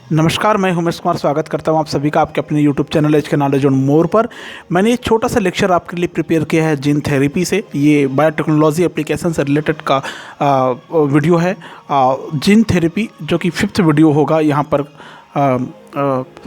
नमस्कार, मैं उमेश कुमार स्वागत करता हूं आप सभी का आपके अपने YouTube चैनल एज के नॉलेज ऑन मोर पर। मैंने एक छोटा सा लेक्चर आपके लिए प्रिपेयर किया है जीन थेरेपी से। ये बायोटेक्नोलॉजी एप्लीकेशन से रिलेटेड का वीडियो है। जीन थेरेपी जो कि 5th वीडियो होगा यहाँ पर।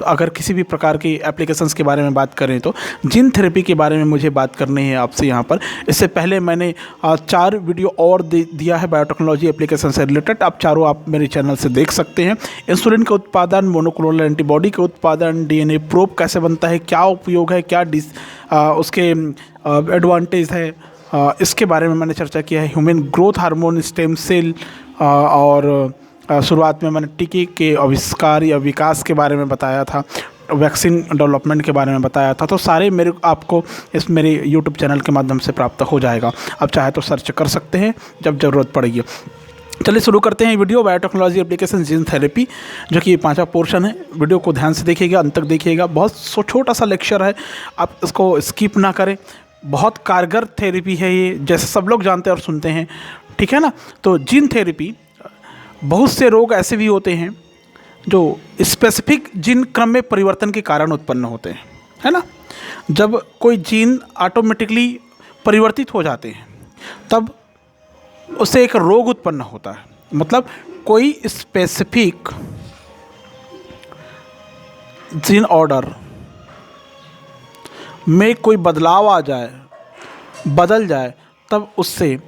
अगर किसी भी प्रकार की एप्लीकेशंस के बारे में बात करें तो जीन थेरेपी के बारे में मुझे बात करनी है आपसे यहाँ पर। इससे पहले मैंने 4 वीडियो और दिया है बायोटेक्नोलॉजी एप्लीकेशन से रिलेटेड। आप चारों आप मेरे चैनल से देख सकते हैं। इंसुलिन का उत्पादन, मोनोक्लोनल एंटीबॉडी का उत्पादन, डीएनए प्रोब कैसे बनता है, क्या उपयोग है, क्या उसके एडवांटेज है, इसके बारे में मैंने चर्चा किया है। Human growth hormone, stem cell और शुरुआत में मैंने टीके के आविष्कार या विकास के बारे में बताया था, वैक्सीन डेवलपमेंट के बारे में बताया था। तो सारे आपको इस मेरे यूट्यूब चैनल के माध्यम से प्राप्त हो जाएगा। आप चाहे तो सर्च कर सकते हैं जब ज़रूरत पड़ेगी। चलिए शुरू करते हैं video. Biotechnology application gene therapy, जो कि 5वां पोर्शन है। वीडियो को ध्यान से देखिएगा, अंत तक देखिएगा। बहुत छोटा सा लेक्चर है, आप इसको स्किप ना करें। बहुत कारगर थेरेपी है ये, जैसे सब लोग जानते हैं और सुनते हैं, ठीक है ना। तो जीन थेरेपी, बहुत से रोग ऐसे भी होते हैं जो स्पेसिफिक जीन क्रम में परिवर्तन के कारण उत्पन्न होते हैं, है ना। जब कोई जीन ऑटोमेटिकली परिवर्तित हो जाते हैं तब उससे एक रोग उत्पन्न होता है। मतलब कोई स्पेसिफिक जीन ऑर्डर में कोई बदलाव आ जाए, बदल जाए, तब उससे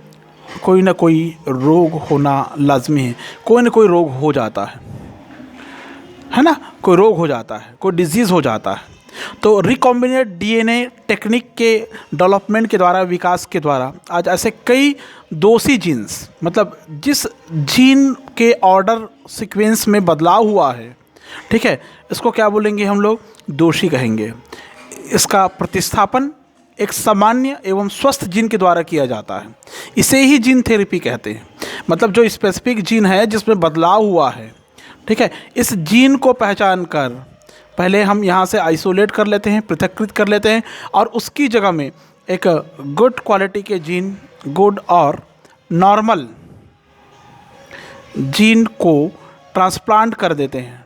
कोई ना कोई रोग होना लाजमी है। कोई ना कोई रोग हो जाता है ना। कोई रोग हो जाता है, कोई डिजीज़ हो जाता है। तो रिकॉम्बिनेट डीएनए टेक्निक के डेवलपमेंट के द्वारा, विकास के द्वारा आज ऐसे कई दोषी जीन्स, मतलब जिस जीन के ऑर्डर सीक्वेंस में बदलाव हुआ है, ठीक है, इसको क्या बोलेंगे हम लोग? दोषी कहेंगे। इसका प्रतिस्थापन एक सामान्य एवं स्वस्थ जीन के द्वारा किया जाता है। इसे ही जीन थेरेपी कहते हैं। मतलब जो स्पेसिफिक जीन है जिसमें बदलाव हुआ है, ठीक है, इस जीन को पहचान कर पहले हम यहाँ से आइसोलेट कर लेते हैं, पृथक्कृत कर लेते हैं, और उसकी जगह में एक गुड क्वालिटी के जीन, गुड और नॉर्मल जीन को ट्रांसप्लांट कर देते हैं,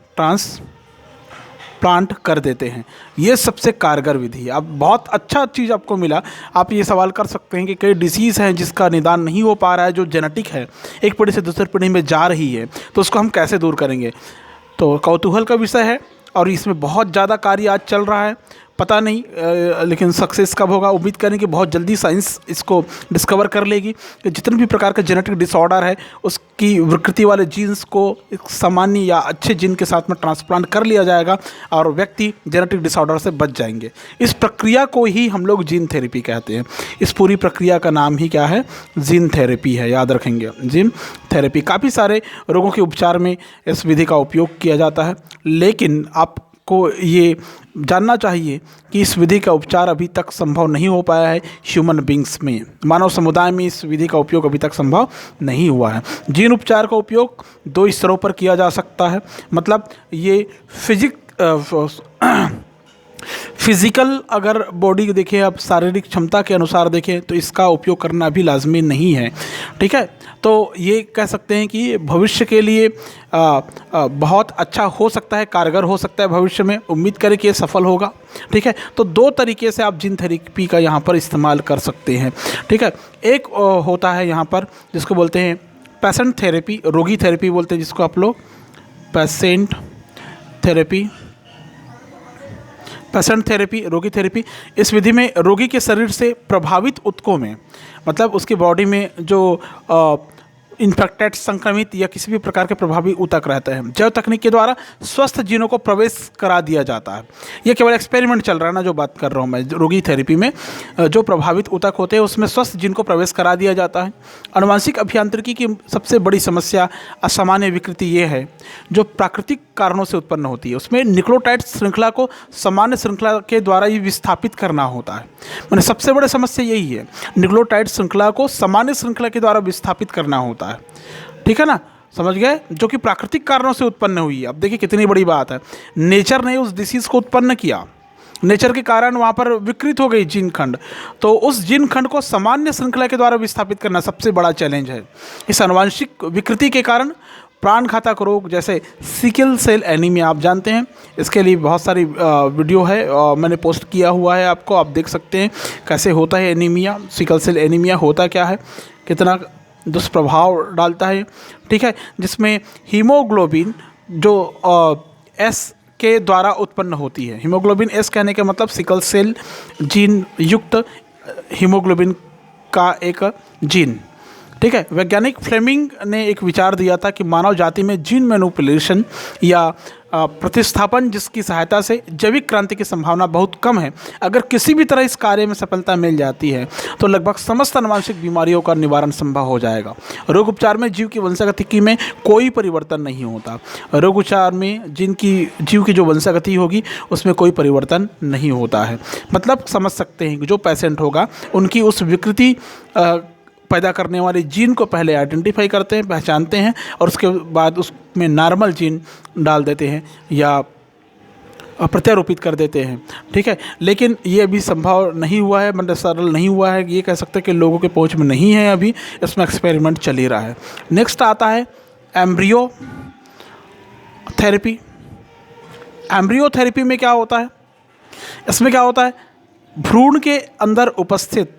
प्लांट कर देते हैं। ये सबसे कारगर विधि है। अब बहुत अच्छा चीज़ आपको मिला। आप ये सवाल कर सकते हैं कि कई डिसीज़ हैं जिसका निदान नहीं हो पा रहा है, जो जेनेटिक है, एक पीढ़ी से दूसरी पीढ़ी में जा रही है, तो उसको हम कैसे दूर करेंगे। तो कौतूहल का विषय है और इसमें बहुत ज़्यादा कार्य आज चल रहा है। पता नहीं लेकिन सक्सेस कब होगा। उम्मीद करें कि बहुत जल्दी साइंस इसको डिस्कवर कर लेगी कि जितने भी प्रकार का जेनेटिक डिसऑर्डर है उसकी विकृति वाले जीन्स को एक सामान्य या अच्छे जीन के साथ में ट्रांसप्लांट कर लिया जाएगा और व्यक्ति जेनेटिक डिसऑर्डर से बच जाएंगे। इस प्रक्रिया को ही हम लोग जीन थेरेपी कहते हैं। इस पूरी प्रक्रिया का नाम ही क्या है? जीन थेरेपी है, याद रखेंगे, जीन थेरेपी। काफ़ी सारे रोगों के उपचार में इस विधि का उपयोग किया जाता है, लेकिन आपको ये जानना चाहिए कि इस विधि का उपचार अभी तक संभव नहीं हो पाया है ह्यूमन बींग्स में। मानव समुदाय में इस विधि का उपयोग अभी तक संभव नहीं हुआ है। जीन उपचार का उपयोग 2 स्तरों पर किया जा सकता है। मतलब ये फिज़िकल अगर बॉडी देखें, आप शारीरिक क्षमता के अनुसार देखें तो इसका उपयोग करना भी लाजमी नहीं है, ठीक है। तो ये कह सकते हैं कि भविष्य के लिए बहुत अच्छा हो सकता है, कारगर हो सकता है भविष्य में। उम्मीद करें कि ये सफल होगा, ठीक है। तो 2 तरीके से आप जीन थेरेपी का यहाँ पर इस्तेमाल कर सकते हैं, ठीक है। एक होता है यहाँ पर जिसको बोलते हैं पेशेंट थेरेपी, रोगी थेरेपी बोलते हैं जिसको आप लोग, पेशेंट थेरेपी, रोगी थेरेपी। इस विधि में रोगी के शरीर से प्रभावित ऊतकों में, मतलब उसकी बॉडी में जो इन्फेक्टेड, संक्रमित या किसी भी प्रकार के प्रभावी ऊतक रहते हैं, जैव तकनीक के द्वारा स्वस्थ जीनों को प्रवेश करा दिया जाता है। यह केवल एक्सपेरिमेंट चल रहा है ना, जो बात कर रहा हूँ मैं। रोगी थेरेपी में जो प्रभावित ऊतक होते हैं उसमें स्वस्थ जीन को प्रवेश करा दिया जाता है। आनुवंशिक अभियांत्रिकी की सबसे बड़ी समस्या असामान्य विकृति ये है जो प्राकृतिक कारणों से उत्पन्न होती है। उसमें न्यूक्लियोटाइड श्रृंखला को सामान्य श्रृंखला के द्वारा ही विस्थापित करना होता है। मैंने सबसे बड़ी समस्या यही है, न्यूक्लियोटाइड श्रृंखला को सामान्य श्रृंखला के द्वारा विस्थापित करना होता है, ठीक है ना। समझ गए? जो कि प्राकृतिक कारणों से उत्पन्न हुई है। अब देखिए कितनी बड़ी बात है, नेचर ने उस डिसीज़ को उत्पन्न किया, नेचर के कारण वहाँ पर विकृत हो गई जीन खंड, तो उस जीन खंड को सामान्य श्रृंखला के द्वारा विस्थापित करना सबसे बड़ा चैलेंज है। इस आनुवंशिक विकृति के कारण प्राण घातक रोग जैसे सिकल सेल एनीमिया, आप जानते हैं इसके लिए बहुत सारी वीडियो है मैंने पोस्ट किया हुआ है, आपको आप देख सकते हैं कैसे होता है एनीमिया, सिकल सेल एनीमिया होता क्या है, कितना दुष्प्रभाव डालता है, ठीक है। जिसमें हीमोग्लोबिन जो एस के द्वारा उत्पन्न होती है, हीमोग्लोबिन एस कहने का मतलब सिकल सेल जीन युक्त हीमोग्लोबिन का एक जीन, ठीक है। वैज्ञानिक फ्लेमिंग ने एक विचार दिया था कि मानव जाति में जीन मैनिपुलेशन या प्रतिस्थापन जिसकी सहायता से जैविक क्रांति की संभावना बहुत कम है। अगर किसी भी तरह इस कार्य में सफलता मिल जाती है तो लगभग समस्त आनुवंशिक बीमारियों का निवारण संभव हो जाएगा। रोग उपचार में जीव की वंशागतिकी में कोई परिवर्तन नहीं होता। रोग उपचार में जीव की जो वंशागति होगी उसमें कोई परिवर्तन नहीं होता है। मतलब समझ सकते हैं कि जो पेशेंट होगा उनकी उस विकृति पैदा करने वाले जीन को पहले आइडेंटिफाई करते हैं, पहचानते हैं और उसके बाद उसमें नॉर्मल जीन डाल देते हैं या प्रत्यारोपित कर देते हैं, ठीक है। लेकिन ये अभी संभव नहीं हुआ है, मतलब सरल नहीं हुआ है, ये कह सकते हैं कि लोगों के पहुंच में नहीं है, अभी इसमें एक्सपेरिमेंट चल ही रहा है। नेक्स्ट आता है एम्ब्रियो थेरेपी। एम्ब्रियो थेरेपी में क्या होता है, इसमें क्या होता है, भ्रूण के अंदर उपस्थित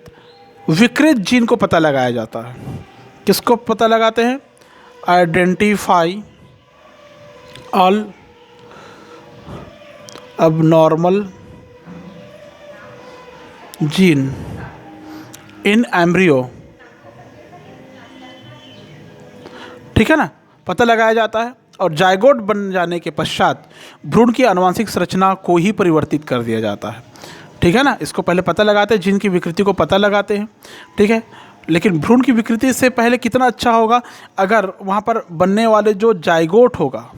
विकृत जीन को पता लगाया जाता है। किसको पता लगाते हैं, identify all abnormal gene in embryo, ठीक है ना, पता लगाया जाता है और जायगोट बन जाने के पश्चात भ्रूण की आनुवंशिक संरचना को ही परिवर्तित कर दिया जाता है, ठीक है ना। इसको पहले पता लगाते हैं, जीन की विकृति को पता लगाते हैं, ठीक है। लेकिन भ्रूण की विकृति से पहले कितना अच्छा होगा अगर वहाँ पर बनने वाले जो जायगोट होगा,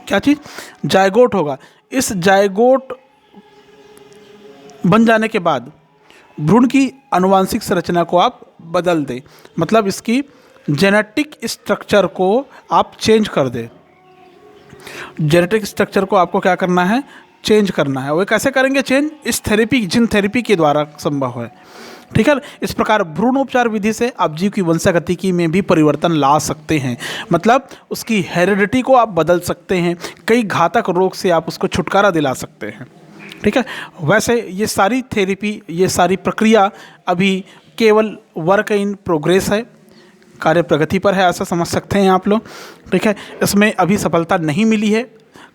क्या चीज़, जायगोट होगा, इस जायगोट बन जाने के बाद भ्रूण की आनुवंशिक संरचना को आप बदल दें, मतलब इसकी जेनेटिक स्ट्रक्चर को आप चेंज कर दें। जेनेटिक स्ट्रक्चर को आपको क्या करना है, चेंज करना है। वो कैसे करेंगे चेंज, इस थेरेपी, जीन थेरेपी के द्वारा संभव है, ठीक है। इस प्रकार भ्रूण उपचार विधि से आप जीव की वंशागतिकी में भी परिवर्तन ला सकते हैं, मतलब उसकी हेरिडिटी को आप बदल सकते हैं, कई घातक रोग से आप उसको छुटकारा दिला सकते हैं, ठीक है। वैसे ये सारी थेरेपी, ये सारी प्रक्रिया अभी केवल वर्क इन प्रोग्रेस है, कार्य प्रगति पर है, ऐसा समझ सकते हैं आप लोग, ठीक है। इसमें अभी सफलता नहीं मिली है,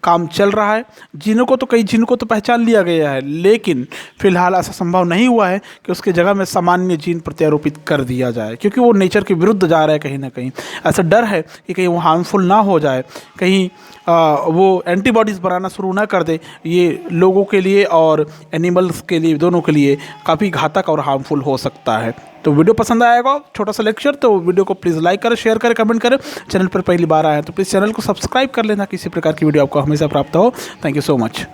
काम चल रहा है। जीनों को तो, कई जीनों को तो पहचान लिया गया है, लेकिन फिलहाल ऐसा संभव नहीं हुआ है कि उसके जगह में सामान्य जीन प्रत्यारोपित कर दिया जाए, क्योंकि वो नेचर के विरुद्ध जा रहा है कहीं ना कहीं। ऐसा डर है कि कहीं वो हार्मफुल ना हो जाए, कहीं वो एंटीबॉडीज़ बनाना शुरू ना कर दे। ये लोगों के लिए और एनिमल्स के लिए, दोनों के लिए काफ़ी घातक और हार्मफुल हो सकता है। तो वीडियो पसंद आएगा, छोटा सा लेक्चर, तो वीडियो को प्लीज़ लाइक करें, शेयर करें, कमेंट करें। चैनल पर पहली बार आए हैं तो प्लीज़ चैनल को सब्सक्राइब कर लेना, किसी प्रकार की वीडियो आपको हमेशा प्राप्त हो। Thank you so much.